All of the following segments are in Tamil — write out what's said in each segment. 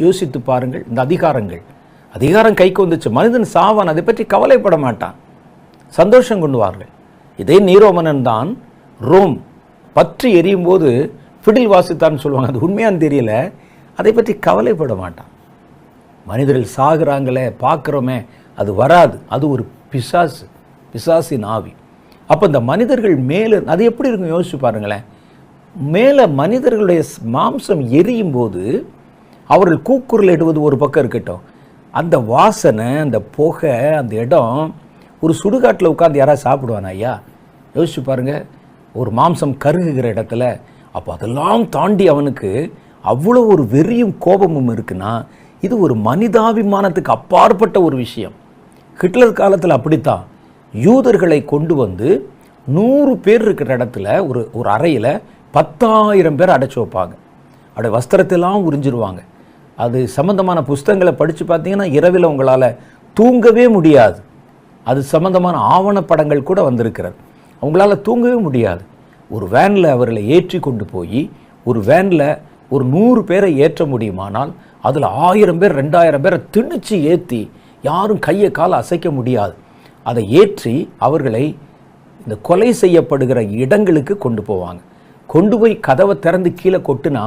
யோசித்து பாருங்கள். இந்த அதிகாரம் கைக்கு வந்துச்சு, மனிதன் சாவான், அதை பற்றி கவலைப்பட மாட்டான், சந்தோஷம் கொண்டுவார்கள். இதே நீரோமனன் தான் ரோம் பற்றி எரியும் போது ஃபிடில் வாசித்தான்னு சொல்லுவாங்க, அது உண்மையான்னு தெரியல, அதை பற்றி கவலைப்பட மாட்டான். மனிதர்கள் சாகுறாங்களே பார்க்குறோமே, அது வராது, அது ஒரு பிசாசின் ஆவி. அப்போ இந்த மனிதர்கள் மேலே அது எப்படி இருக்கும் யோசிச்சு பாருங்களேன். மேலே மனிதர்களுடைய மாம்சம் எரியும் போது அவர்கள் கூக்குரல் இடுவது ஒரு பக்கம் இருக்கட்டும், அந்த வாசனை, அந்த புகை, அந்த இடம், ஒரு சுடுகாட்டில் உட்காந்து யாராவது சாப்பிடுவானா ஐயா? யோசிச்சு பாருங்கள், ஒரு மாம்சம் கருகுகிற இடத்துல. அப்போ அதெல்லாம் தாண்டி அவனுக்கு அவ்வளோ ஒரு வெறியும் கோபமும் இருக்குன்னா, இது ஒரு மனிதாபிமானத்துக்கு அப்பாற்பட்ட ஒரு விஷயம். ஹிட்லர் காலத்தில் அப்படித்தான் யூதர்களை கொண்டு வந்து 100 பேர் இருக்கிற இடத்துல ஒரு அறையில் 10,000 பேர் அடைச்சி வைப்பாங்க. அப்படியே வஸ்திரத்தெல்லாம் உறிஞ்சிருவாங்க. அது சம்மந்தமான புஸ்தகங்களை படித்து பார்த்தீங்கன்னா இரவில் உங்களால் தூங்கவே முடியாது. அது சம்மந்தமான ஆவணப்படங்கள் கூட வந்திருக்கிறது. அவங்களால தூங்கவே முடியாது. ஒரு வேனில் அவர்களை ஏற்றி கொண்டு போய், ஒரு வேனில் ஒரு 100 பேரை ஏற்ற முடியுமானால் அதில் 1000 பேர் 2000 பேரை திணிச்சு ஏற்றி யாரும் கையை காலை அசைக்க முடியாது. அதை ஏற்றி அவர்களை இந்த கொலை செய்யப்படுகிற இடங்களுக்கு கொண்டு போவாங்க. கொண்டு போய் கதவை திறந்து கீழே கொட்டுனா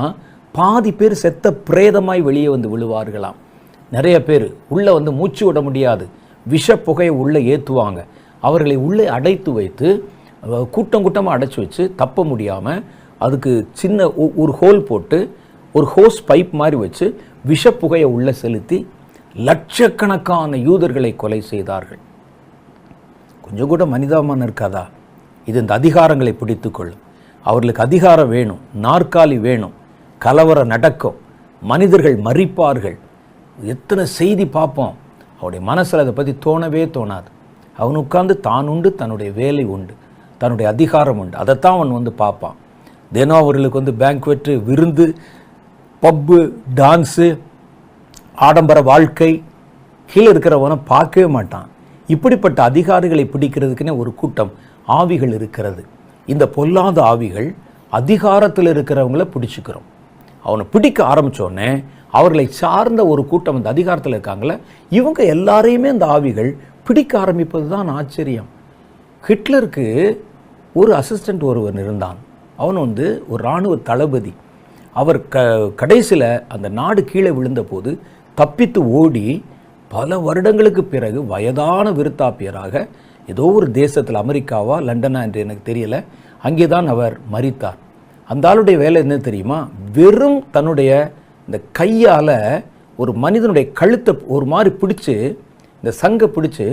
பாதி பேர் செத்த பிரேதமாய் வெளியே வந்து விழுவார்களாம். நிறைய பேர் உள்ளே வந்து மூச்சு விட முடியாது, விஷ புகையை உள்ளே ஏற்றுவாங்க. அவர்களை உள்ளே அடைத்து வைத்து கூட்டமாக அடைச்சி வச்சு தப்ப முடியாமல் அதுக்கு சின்ன ஒரு ஹோல் போட்டு ஒரு ஹோஸ் பைப் மாதிரி வச்சு விஷ புகையை உள்ளே செலுத்தி லட்சக்கணக்கான யூதர்களை கொலை செய்தார்கள். கொஞ்சம் கூட மனிதாபிமானம் இருக்காதா? இது இந்த அதிகாரங்களை பிடித்து கொள்ளும். அவர்களுக்கு அதிகாரம் வேணும், நாற்காலி வேணும், கலவரம் நடக்கும், மனிதர்கள் மரிப்பார்கள். எத்தனை செய்தி பார்ப்போம். அவருடைய மனசில் அதை பற்றி தோணவே தோணாது. அவன் உட்கார்ந்து தான் உண்டு, தன்னுடைய வேலை உண்டு, தன்னுடைய அதிகாரம் உண்டு, அதைத்தான் அவன் வந்து பார்ப்பான். தினம் அவர்களுக்கு வந்து பேங்க்வெட்டு, விருந்து, பப்பு, டான்ஸு, ஆடம்பர வாழ்க்கை, கீழே இருக்கிறவனை பார்க்கவே மாட்டான். இப்படிப்பட்ட அதிகாரிகளை பிடிக்கிறதுக்குன்னே ஒரு கூட்டம் ஆவிகள் இருக்கிறது. இந்த பொல்லாத ஆவிகள் அதிகாரத்தில் இருக்கிறவங்கள பிடிச்சிக்கிறோம். அவனை பிடிக்க ஆரம்பித்தோடனே அவர்களை சார்ந்த ஒரு கூட்டம் அந்த அதிகாரத்தில் இருக்காங்களே, இவங்க எல்லாரையுமே அந்த ஆவிகள் பிடிக்க ஆரம்பிப்பது தான் ஆச்சரியம். ஹிட்லருக்கு ஒரு அசிஸ்டண்ட் ஒருவன் இருந்தான். அவன் வந்து ஒரு இராணுவ தளபதி. அவர் கடைசியில் அந்த நாடு கீழே விழுந்த போது தப்பித்து ஓடி பல வருடங்களுக்கு பிறகு வயதான விருத்தாப்பியராக ஏதோ ஒரு தேசத்தில், அமெரிக்காவா லண்டனா என்று எனக்கு தெரியல, அங்கே தான் அவர் மரித்தார். அந்த ஆளுடைய வேலை என்ன தெரியுமா? வெறும் தன்னுடைய இந்த கையால் ஒரு மனிதனுடைய கழுத்தை ஒரு மாதிரி பிடிச்சி, இந்த சங்கை பிடிச்சி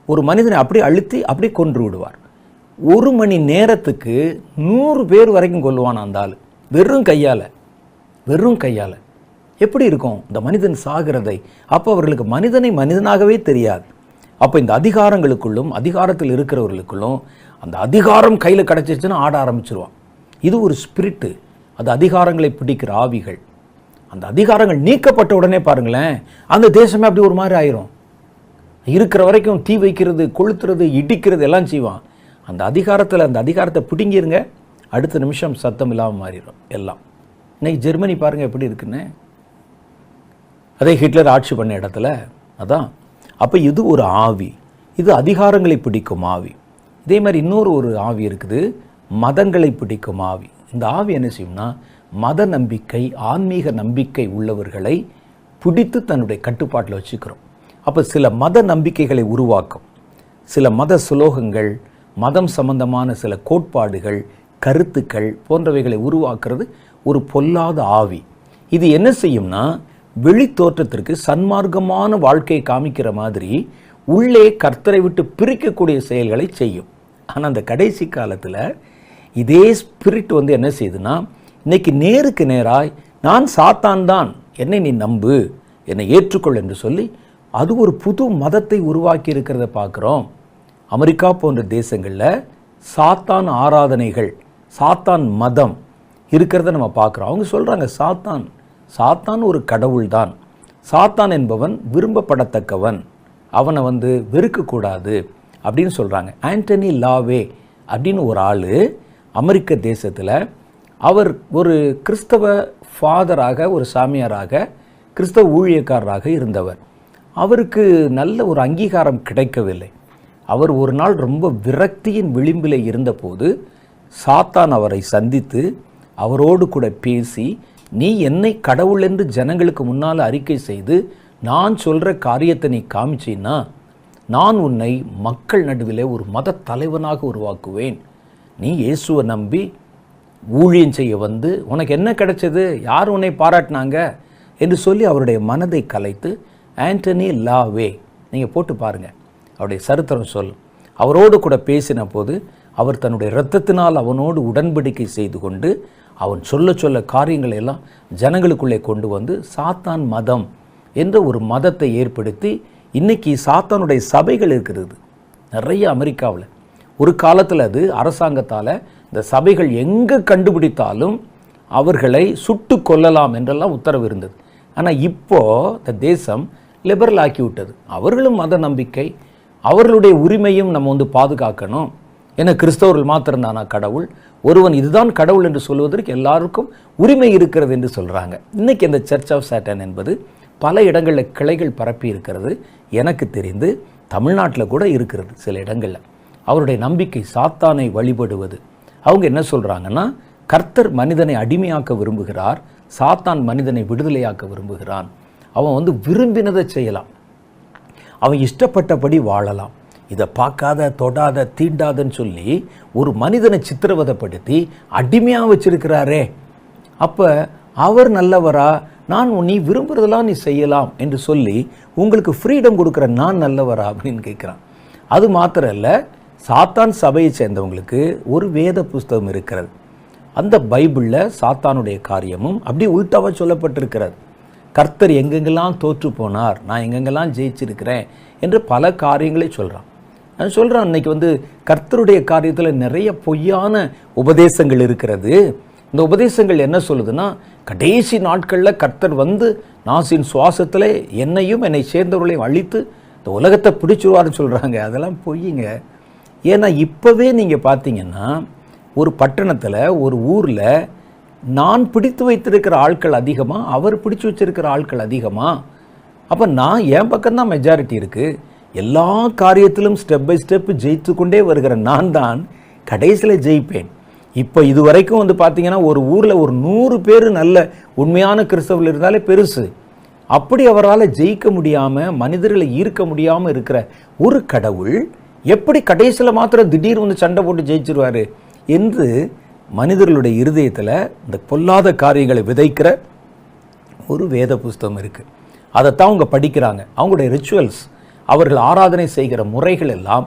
ஒரு மனிதனை அப்படியே அழுத்தி அப்படியே கொன்று விடுவார். 1 மணி நேரத்துக்கு 100 பேர் வரைக்கும் கொல்லுவான் அந்த ஆள், வெறும் கையால். எப்படி இருக்கும் இந்த மனிதன் சாகிறதை? அப்போ அவர்களுக்கு மனிதனை மனிதனாகவே தெரியாது. அப்போ இந்த அதிகாரங்களுக்குள்ளும் அதிகாரத்தில் இருக்கிறவர்களுக்குள்ளும் அந்த அதிகாரம் கையில் கிடச்சிருச்சுன்னா ஆட ஆரம்பிச்சிருவான். இது ஒரு ஸ்பிரிட்டு, அது அதிகாரங்களை பிடிக்கிற ஆவிகள். அந்த அதிகாரங்கள் நீக்கப்பட்ட உடனே பாருங்களேன், அந்த தேசமே அப்படி ஒரு மாதிரி ஆயிரும். இருக்கிற வரைக்கும் தீ வைக்கிறது, கொளுத்துறது, இடிக்கிறது எல்லாம் செய்வான். அந்த அதிகாரத்தை பிடிங்கிருங்க, அடுத்த நிமிஷம் சத்தம் இல்லாமல் மாறிடும் எல்லாம். இன்னைக்கு ஜெர்மனி பாருங்கள் எப்படி இருக்குன்னு. அதே ஹிட்லர் ஆட்சி பண்ண இடத்துல அதான். அப்போ இது ஒரு ஆவி, இது அதிகாரங்களை பிடிக்கும் ஆவி. இதே மாதிரி ஒரு ஆவி இருக்குது, மதங்களை பிடிக்கும் ஆவி. இந்த ஆவி என்ன செய்யும்னா, மத நம்பிக்கை, ஆன்மீக நம்பிக்கை உள்ளவர்களை பிடித்து தன்னுடைய கட்டுப்பாட்டில் வச்சுக்கிறோம். அப்போ சில மத நம்பிக்கைகளை உருவாக்கும், சில மத சுலோகங்கள், மதம் சம்பந்தமான சில கோட்பாடுகள், கருத்துக்கள் போன்றவைகளை உருவாக்குறது ஒரு பொல்லாத ஆவி. இது என்ன செய்யும்னா, வெளி தோற்றத்திற்கு சன்மார்க்கமான வாழ்க்கையை காமிக்கிற மாதிரி உள்ளே கர்த்தரை விட்டு பிரிக்கக்கூடிய செயல்களை செய்யும். ஆனால் அந்த கடைசி காலத்தில் இதே ஸ்பிரிட் வந்து என்ன செய்யுதுன்னா, இன்னைக்கு நேருக்கு நேராய் நான் சாத்தான் தான், என்னை நீ நம்பு, என்னை ஏற்றுக்கொள் என்று சொல்லி அது ஒரு புது மதத்தை உருவாக்கி இருக்கிறத பார்க்குறோம். அமெரிக்கா போன்ற தேசங்களில் சாத்தான் ஆராதனைகள், சாத்தான் மதம் இருக்கிறத நம்ம பார்க்குறோம். அவங்க சொல்கிறாங்க சாத்தான் ஒரு கடவுள் தான், சாத்தான் என்பவன் விரும்பப்படத்தக்கவன், அவனை வந்து வெறுக்கக்கூடாது அப்படின்னு சொல்கிறாங்க. ஆண்டனி லாவே அப்படின்னு ஒரு ஆள் அமெரிக்க தேசத்தில், அவர் ஒரு கிறிஸ்தவ ஃபாதராக, ஒரு சாமியாராக கிறிஸ்தவ ஊழியக்காரராக இருந்தவர். அவருக்கு நல்ல ஒரு அங்கீகாரம் கிடைக்கவில்லை. அவர் ஒரு நாள் ரொம்ப விரக்தியின் விளிம்பில் இருந்தபோது சாத்தான் அவரை சந்தித்து அவரோடு கூட பேசி, நீ என்னை கடவுள் என்று ஜனங்களுக்கு முன்னால் அறிக்கை செய்து நான் சொல்கிற காரியத்தை நீ காமிச்சின்னா நான் உன்னை மக்கள் நடுவில் ஒரு மத தலைவனாக உருவாக்குவேன். நீ இயேசுவை நம்பி ஊழியம் செய்ய வந்து உனக்கு என்ன கிடைச்சது, யார் உன்னை பாராட்டினாங்க என்று சொல்லி அவருடைய மனதை கலைத்து, ஆண்டனி லாவே நீங்கள் போட்டு பாருங்கள், அவருடைய சரித்திரம் சொல்லும். அவரோடு கூட பேசின போது அவர் தன்னுடைய இரத்தத்தினால் அவனோடு உடன்படிக்கை செய்து கொண்டு அவன் சொல்ல சொல்ல காரியங்களை எல்லாம் ஜனங்களுக்குள்ளே கொண்டு வந்து சாத்தான் மதம் என்ற ஒரு மதத்தை ஏற்படுத்தி இன்றைக்கி சாத்தானுடைய சபைகள் இருக்கிறது நிறைய அமெரிக்காவில். ஒரு காலத்தில் அது அரசாங்கத்தால் இந்த சபைகள் எங்கே கண்டுபிடித்தாலும் அவர்களை சுட்டு கொல்லலாம் என்றெல்லாம் உத்தரவு இருந்தது. ஆனால் இப்போது இந்த தேசம் லிபரல் ஆக்கி விட்டது. அவர்களும் மத நம்பிக்கை, அவர்களுடைய உரிமையும் நம்ம பாதுகாக்கணும். ஏன்னா கிறிஸ்தவர்கள் மாத்திரம்தானா கடவுள், ஒருவன் இதுதான் கடவுள் என்று சொல்வதற்கு எல்லாருக்கும் உரிமை இருக்கிறது என்று சொல்கிறாங்க. இன்றைக்கி இந்த சர்ச் ஆஃப் சாட்டன் என்பது பல இடங்களில் கிளைகள் பரப்பி இருக்கிறது. எனக்கு தெரிந்து தமிழ்நாட்டில் கூட இருக்கிறது சில இடங்களில். அவருடைய நம்பிக்கை சாத்தானை வழிபடுவது. அவங்க என்ன சொல்கிறாங்கன்னா, கர்த்தர் மனிதனை அடிமையாக்க விரும்புகிறார், சாத்தான் மனிதனை விடுதலையாக்க விரும்புகிறான். அவன் விரும்பினதை செய்யலாம், அவன் இஷ்டப்பட்டபடி வாழலாம், இதை பார்க்காத தொடாத தீண்டாதன்னு சொல்லி ஒரு மனிதனை சித்திரவதைப்படுத்தி அடிமையாக வச்சிருக்கிறாரே. அப்போ அவர் நல்லவரா, நான் நீ விரும்புகிறதெல்லாம் நீ செய்யலாம் என்று சொல்லி உங்களுக்கு ஃப்ரீடம் கொடுக்குற நான் நல்லவரா அப்படின்னு கேட்குறான். அது மாத்திரம் இல்லை, சாத்தான் சபையை சேர்ந்தவங்களுக்கு ஒரு வேத புஸ்தகம் இருக்கிறது. அந்த பைபிளில் சாத்தானுடைய காரியமும் அப்படி உள்டாவாக சொல்லப்பட்டிருக்கிறது. கர்த்தர் எங்கெங்கெல்லாம் தோற்று போனார், நான் எங்கெங்கெல்லாம் ஜெயிச்சிருக்கிறேன் என்று பல காரியங்களை சொல்கிறான். நான் சொல்கிறேன், இன்னைக்கு கர்த்தருடைய காரியத்தில் நிறைய பொய்யான உபதேசங்கள் இருக்கிறது. இந்த உபதேசங்கள் என்ன சொல்லுதுன்னா, கடைசி நாட்களில் கர்த்தர் நாசின் சுவாசத்தில் என்னையும் என்னை சேர்ந்தவர்களையும் அழித்து இந்த உலகத்தை பிடிச்சிருவாருன்னு சொல்கிறாங்க. அதெல்லாம் பொய்யுங்க. ஏன்னா இப்போவே நீங்கள் பார்த்தீங்கன்னா ஒரு பட்டணத்தில் ஒரு ஊரில் நான் பிடித்து வைத்திருக்கிற ஆட்கள் அதிகமாக, அவர் பிடிச்சி வச்சிருக்கிற ஆட்கள் அதிகமாக. அப்போ நான் என் பக்கம்தான் மெஜாரிட்டி இருக்குது. எல்லா காரியத்திலும் ஸ்டெப் பை ஸ்டெப் ஜெயித்து கொண்டே வருகிற நான் தான் கடைசியில் ஜெயிப்பேன். இப்போ இது வரைக்கும் பார்த்தீங்கன்னா ஒரு ஊரில் ஒரு 100 பேர் நல்ல உண்மையான கிறிஸ்தவர்கள் இருந்தாலே பெருசு. அப்படி அவரால் ஜெயிக்க முடியாமல், மனிதர்களை ஈர்க்க முடியாமல் இருக்கிற ஒரு கடவுள் எப்படி கடைசியில் மாத்திரம் திடீர் சண்டை போட்டு ஜெயிச்சிருவார் என்று மனிதர்களுடைய இருதயத்தில் இந்த பொல்லாத காரியங்களை விதைக்கிற ஒரு வேத புஸ்தகம் இருக்குது. அதைத்தான் அவங்க படிக்கிறாங்க. அவங்களுடைய ரிச்சுவல்ஸ், அவர்கள் ஆராதனை செய்கிற முறைகள் எல்லாம்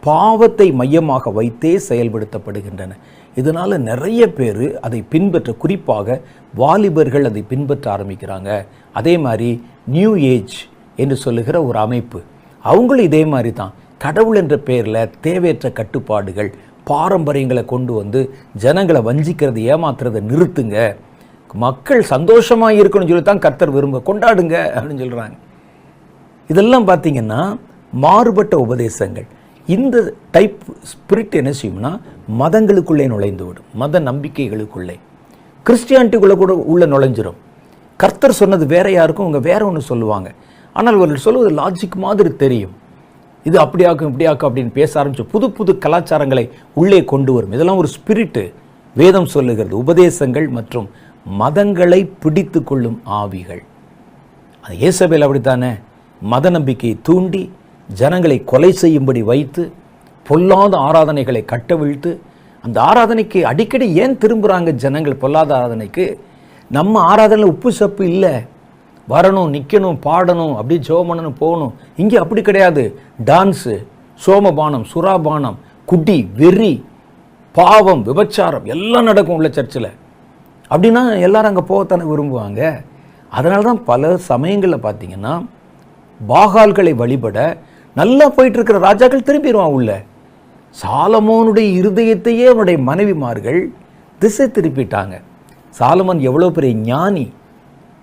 பாவத்தை மையமாக வைத்தே செயல்படுத்தப்படுகின்றன. இதனால் நிறைய பேர் அதை பின்பற்ற, குறிப்பாக வாலிபர்கள் அதை பின்பற்ற ஆரம்பிக்கிறாங்க. அதே மாதிரி நியூ ஏஜ் என்று சொல்லுகிற ஒரு அமைப்பு, அவங்களும் இதே மாதிரி தான் கடவுள் என்ற பெயரில் தேவையற்ற கட்டுப்பாடுகள், பாரம்பரியங்களை கொண்டு ஜனங்களை வஞ்சிக்கிறது, ஏமாத்துறதை நிறுத்துங்க, மக்கள் சந்தோஷமாக இருக்கணும்னு சொல்லி தான் கர்த்தர் விரும்ப, கொண்டாடுங்க அப்படின்னு சொல்கிறாங்க. இதெல்லாம் பார்த்திங்கன்னா மாறுபட்ட உபதேசங்கள். இந்த டைப் ஸ்பிரிட் என்ன செய்யும்னா மதங்களுக்குள்ளே நுழைந்து விடும், மத நம்பிக்கைகளுக்குள்ளே, கிறிஸ்டியானிட்டிக்குள்ளே கூட உள்ளே நுழைஞ்சிரும். கர்த்தர் சொன்னது வேற யாருக்கும் அவங்க வேற ஒன்று சொல்லுவாங்க. ஆனால் அவர்கள் சொல்லுவது லாஜிக் மாதிரி தெரியும். இது அப்படியாக்கும் இப்படியாக்கும் அப்படின்னு பேச ஆரம்பிச்சு புது புது கலாச்சாரங்களை உள்ளே கொண்டு வரும். இதெல்லாம் ஒரு ஸ்பிரிட்டு. வேதம் சொல்லுகிறது உபதேசங்கள் மற்றும் மதங்களை பிடித்து கொள்ளும் ஆவிகள். அது இயேசபேல் அப்படித்தானே, மத நம்பிக்கையை தூண்டி ஜனங்களை கொலை செய்யும்படி வைத்து பொல்லாத ஆராதனைகளை கட்டவிழ்த்து, அந்த ஆராதனைக்கு அடிக்கடி ஏன் திரும்புகிறாங்க ஜனங்கள் பொல்லாத ஆராதனைக்கு? நம்ம ஆராதனையில் உப்பு சப்பு இல்லை, வரணும், நிற்கணும், பாடணும், அப்படியே ஜெபம் பண்ணணும், போகணும். இங்கே அப்படி கிடையாது. டான்ஸு, சோமபானம், சுறாபானம், குடி, வெறி, பாவம், விபச்சாரம் எல்லாம் நடக்கும் உள்ள சர்ச்சில். அப்படின்னா எல்லாரும் அங்கே போகத்தானே விரும்புவாங்க. அதனால தான் பல சமயங்களில் பார்த்தீங்கன்னா பாகால்களை வழிபட நல்லா போயிட்டுருக்கிற ராஜாக்கள் திரும்பிடுவான் உள்ள. சாலமோனுடைய இருதயத்தையே அவனுடைய மனைவிமார்கள் திசை திருப்பிட்டாங்க. சாலமோன் எவ்வளோ பெரிய ஞானி,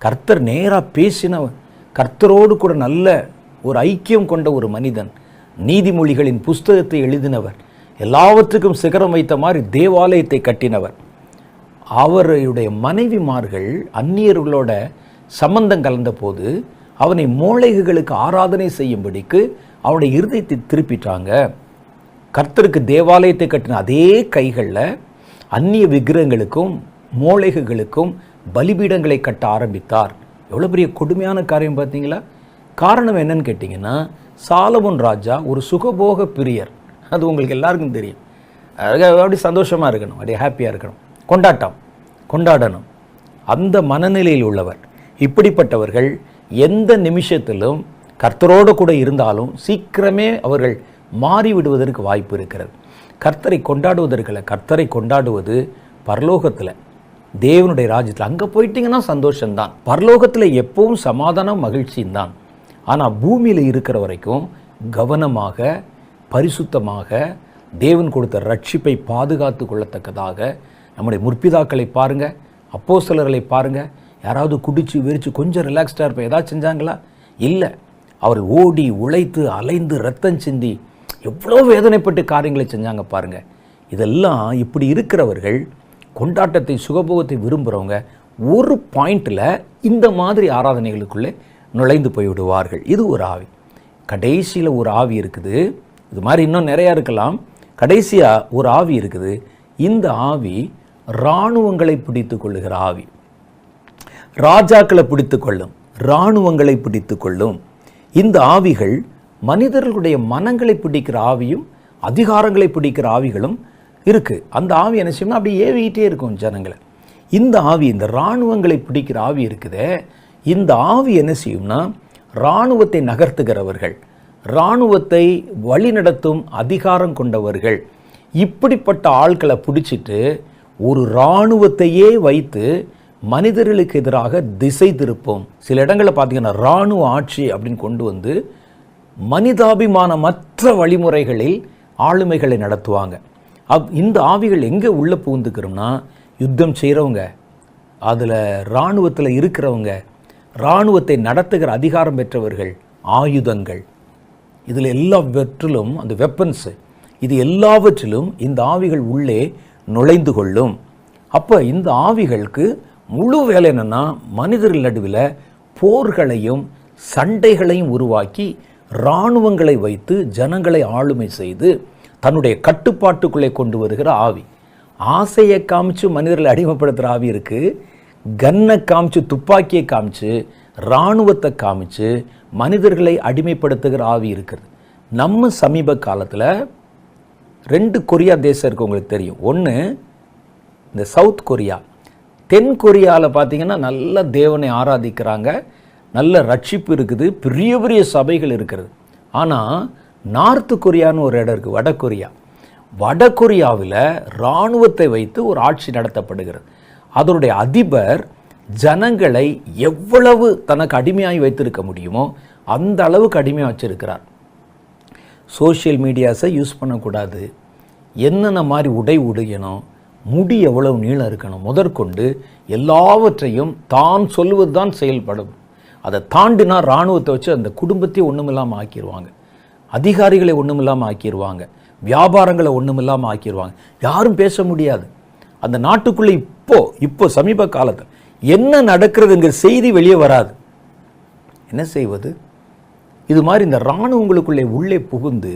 கர்த்தர் நேராக பேசினவன், கர்த்தரோடு கூட நல்ல ஒரு ஐக்கியம் கொண்ட ஒரு மனிதன், நீதிமொழிகளின் புஸ்தகத்தை எழுதினவர், எல்லாவற்றுக்கும் சிகரம் வைத்த மாதிரி தேவாலயத்தை கட்டினவர். அவருடைய மனைவிமார்கள் அந்நியர்களோட சம்பந்தம் கலந்த போது அவனை மோளேகுகளுக்கு ஆராதனை செய்யும்படிக்கு அவனுடைய இருதயத்தை திருப்பிட்டாங்க. கர்த்தருக்கு தேவாலயத்தை கட்டின அதே கைகளில் அந்நிய விக்கிரகங்களுக்கும் மோளேகுகளுக்கும் பலிபீடங்களை கட்ட ஆரம்பித்தார். எவ்வளோ பெரிய கொடுமையான காரியம் பார்த்தீங்களா? காரணம் என்னன்னு கேட்டிங்கன்னா, சாலமோன் ராஜா ஒரு சுகபோக பிரியர். அது உங்களுக்கு எல்லாருக்கும் தெரியும். அப்படி சந்தோஷமாக இருக்கணும், அப்படியே ஹாப்பியாக இருக்கணும், கொண்டாடணும். அந்த மனநிலையில் உள்ளவர். இப்படிப்பட்டவர்கள் எந்த நிமிஷத்திலும் கர்த்தரோடு கூட இருந்தாலும் சீக்கிரமே அவர்கள் மாறிவிடுவதற்கு வாய்ப்பு இருக்கிறது. கர்த்தரை கொண்டாடுவதற்கில்ல, கர்த்தரை கொண்டாடுவது பரலோகத்தில், தேவனுடைய ராஜ்யத்தில். அங்கே போயிட்டீங்கன்னா சந்தோஷம்தான். பரலோகத்தில் எப்பவும் சமாதானம் மகிழ்ச்சியும் தான். ஆனால் பூமியில் இருக்கிற வரைக்கும் கவனமாக, பரிசுத்தமாக, தேவன் கொடுத்த ரட்சிப்பை பாதுகாத்து கொள்ளத்தக்கதாக நம்முடைய முற்பிதாக்களை பாருங்கள், அப்போஸ்தலர்களை பாருங்கள். யாராவது குடிச்சு வெறிச்சு கொஞ்சம் ரிலாக்ஸ்டாக இருப்பேன் ஏதாவது செஞ்சாங்களா? இல்லை. அவர்கள் ஓடி உழைத்து அலைந்து ரத்தம் சிந்தி எவ்வளோ வேதனைப்பட்டு காரியங்களை செஞ்சாங்க பாருங்கள். இதெல்லாம் இப்படி இருக்கிறவர்கள், கொண்டாட்டத்தை சுகபோகத்தை விரும்புகிறவங்க ஒரு பாயிண்டில் இந்த மாதிரி ஆராதனைகளுக்குள்ளே நுழைந்து போய்விடுவார்கள். இது ஒரு ஆவி. கடைசியில் ஒரு ஆவி இருக்குது. இது மாதிரி இன்னும் நிறையா இருக்கலாம். கடைசியாக ஒரு ஆவி இருக்குது. இந்த ஆவி இராணுவங்களை பிடித்து கொள்ளுகிற ஆவி. ராஜாக்களை பிடித்து கொள்ளும், இராணுவங்களை பிடித்து கொள்ளும். இந்த ஆவிகள் மனிதர்களுடைய மனங்களை பிடிக்கிற ஆவியும் அதிகாரங்களை பிடிக்கிற ஆவிகளும் இருக்குது. அந்த ஆவி என்ன செய்யணும்? அப்படி ஏவிக்கிட்டே இருக்கும் ஜனங்களை. இந்த ஆவி, இந்த இராணுவங்களை பிடிக்கிற ஆவி இருக்குதே, இந்த ஆவி என்ன செய்யும்னா இராணுவத்தை நகர்த்துகிறவர்கள், இராணுவத்தை வழிநடத்தும் அதிகாரம் கொண்டவர்கள். இப்படிப்பட்ட ஆட்களை பிடிச்சிட்டு ஒரு இராணுவத்தையே வைத்து மனிதர்களுக்கு எதிராக திசை திருப்போம். சில இடங்களில் பார்த்தீங்கன்னா இராணுவ ஆட்சி அப்படின்னு கொண்டு வந்து மனிதாபிமானமற்ற வழிமுறைகளில் ஆளுமைகளை நடத்துவாங்க. இந்த ஆவிகள் எங்கே உள்ளே புகுந்துக்கிறோம்னா, யுத்தம் செய்கிறவங்க, அதில் இராணுவத்தில் இருக்கிறவங்க, இராணுவத்தை நடத்துகிற அதிகாரம் பெற்றவர்கள், ஆயுதங்கள், இதில் எல்லாவற்றிலும் அந்த வெப்பன்ஸு, இது எல்லாவற்றிலும் இந்த ஆவிகள் உள்ளே நுழைந்து கொள்ளும். அப்போ இந்த ஆவிகளுக்கு முழு வேலை என்னென்னா, மனிதர்கள் நடுவில் போர்களையும் சண்டைகளையும் உருவாக்கி இராணுவங்களை வைத்து ஜனங்களை ஆளுமை செய்து தன்னுடைய கட்டுப்பாட்டுக்குள்ளே கொண்டு வருகிற ஆவி. ஆசையை காமிச்சு மனிதர்களை அடிமைப்படுத்துகிற ஆவி இருக்குது. கன்னை காமிச்சு, துப்பாக்கியை காமிச்சு, இராணுவத்தை காமிச்சு மனிதர்களை அடிமைப்படுத்துகிற ஆவி இருக்குது. நம்ம சமீப காலத்தில் 2 கொரியா தேசம் இருக்குது, உங்களுக்கு தெரியும். ஒன்று இந்த சவுத் கொரியா. தென் கொரியாவில் பார்த்தீங்கன்னா நல்ல தேவனை ஆராதிக்கிறாங்க, நல்ல ரட்சிப்பு இருக்குது, பெரிய பெரிய சபைகள் இருக்கிறது. ஆனால் நார்த்து கொரியான்னு ஒரு இடம் இருக்குது, வடகொரியா. வடகொரியாவில் இராணுவத்தை வைத்து ஒரு ஆட்சி நடத்தப்படுகிறது. அதனுடைய அதிபர் ஜனங்களை எவ்வளவு தனக்கு அடிமையாகி வைத்திருக்க முடியுமோ அந்த அளவுக்கு அடிமையாக வச்சிருக்கிறார். சோஷியல் மீடியாஸை யூஸ் பண்ணக்கூடாது, என்னென்ன மாதிரி உடை உடையணும், முடி எவ்வளவு நீளம் இருக்கணும் முதற்கொண்டு எல்லாவற்றையும் தான் சொல்லுவது தான் செயல்படும். அதை தாண்டினா இராணுவத்தை வச்சு அந்த குடும்பத்தையே ஒன்றுமில்லாமல் ஆக்கிடுவாங்க, அதிகாரிகளை ஒன்றுமில்லாமல் ஆக்கிடுவாங்க, வியாபாரங்களை ஒன்றுமில்லாமல் ஆக்கிடுவாங்க. யாரும் பேச முடியாது. அந்த நாட்டுக்குள்ளே இப்போ சமீப காலத்தில் என்ன நடக்கிறதுங்கிற செய்தி வெளியே வராது. என்ன செய்வது? இது மாதிரி இந்த இராணுவங்களுக்குள்ளே உள்ளே புகுந்து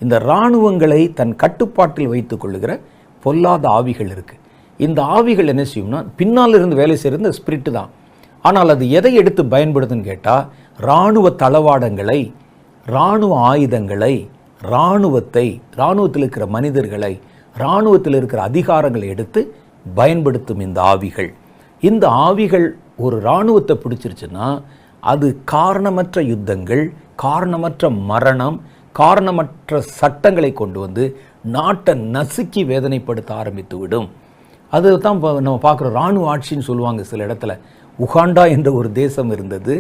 இந்த இராணுவங்களை தன் கட்டுப்பாட்டில் வைத்துக் கொள்ளுகிற பொல்லாத ஆவிகள் இருக்குது. இந்த ஆவிகள் என்ன செய்யும்னா, பின்னால் இருந்து வேலை செய்கிறது இந்த ஸ்பிரிட்டு தான். ஆனால் அது எதை எடுத்து பயன்படுதுன்னு கேட்டால், இராணுவ தளவாடங்களை, இராணுவ ஆயுதங்களை, இராணுவத்தில் இருக்கிற மனிதர்களை, இராணுவத்தில் இருக்கிற அதிகாரங்களை எடுத்து பயன்படுத்தும் இந்த ஆவிகள். இந்த ஆவிகள் ஒரு இராணுவத்தை பிடிச்சிருச்சுன்னா அது காரணமற்ற யுத்தங்கள், காரணமற்ற மரணம், காரணமற்ற சட்டங்களை கொண்டு வந்து நாட்டை நசுக்கி வேதனைப்படுத்த ஆரம்பித்து விடும். அது தான் நம்ம பார்க்குற இராணுவ ஆட்சின்னு சொல்லுவாங்க. சில இடத்துல உகாண்டா என்ற ஒரு தேசம் இருந்தது.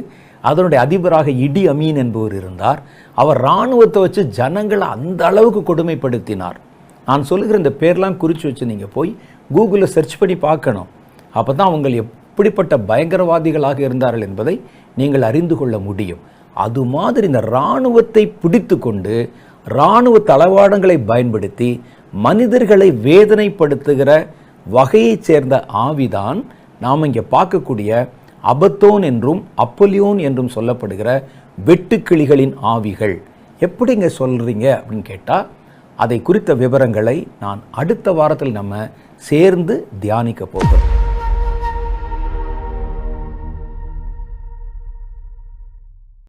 அதனுடைய அதிபராக இடி அமீன் என்பவர் இருந்தார். அவர் இராணுவத்தை வச்சு ஜனங்களை அந்த அளவுக்கு கொடுமைப்படுத்தினார். நான் சொல்லுகிற இந்த பேர்லாம் குறித்து வச்சு நீங்கள் போய் கூகுளில் சர்ச் பண்ணி பார்க்கணும். அப்போ தான் அவங்க எப்படிப்பட்ட பயங்கரவாதிகளாக இருந்தார்கள் என்பதை நீங்கள் அறிந்து கொள்ள முடியும். அது மாதிரி இந்த இராணுவத்தை பிடித்து கொண்டு இராணுவ தளவாடங்களை பயன்படுத்தி மனிதர்களை வேதனைப்படுத்துகிற வகையைச் சேர்ந்த ஆவிதான் நாம் இங்கே பார்க்கக்கூடிய அபத்தோன் என்றும் அப்பொலியோன் என்றும் சொல்லப்படுகிற வெட்டுக்கிளிகளின் ஆவிகள். எப்படிங்க சொல்கிறீங்க அப்படின்னு கேட்டால், அதை குறித்த விவரங்களை நான் அடுத்த வாரத்தில் நம்ம சேர்ந்து தியானிக்க போகிறோம்.